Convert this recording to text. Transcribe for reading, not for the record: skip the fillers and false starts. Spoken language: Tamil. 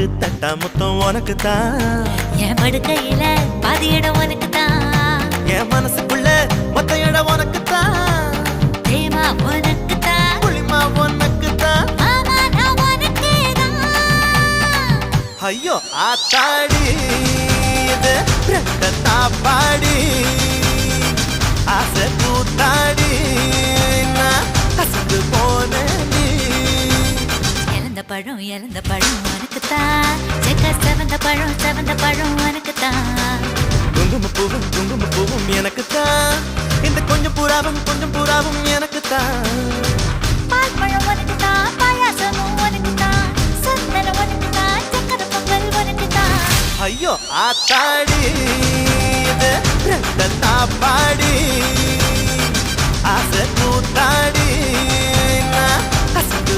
8 தட்டா முத்தம் உனக்கு தான் என் படுக்கையில பாதி இடம் உனக்கு தான் என் மனசுக்குள்ள மொத்த இடம் உனக்கு தான் தேமா உனக்கு தான் புளிமா உனக்கு தான் மாமா நான் உனக்கு தான் ஐயோ ஆத்தாடி இது ரெட்ட தாப்பாடி ஆசை கூத்தாடி நான் கசந்து போனேன் இழந்த பழம் உனக்கு தான் செக்க செவந்த பழம் உனக்கு தான் குங்கும பூவும் எனக்கு தான் இந்த கொஞ்சம் புறாவும் எனக்கு தான் பால் பழம் உனக்கு தான் பாயாசமும் உனக்கு தான் சந்தனம் உனக்கு தான் சக்கரை பொங்கல் உனக்கு தான் ஐயோ ஆத்தாடி இது ரெட்ட தாப்பாடி ஆசை கூத்தாடி நான் கசந்து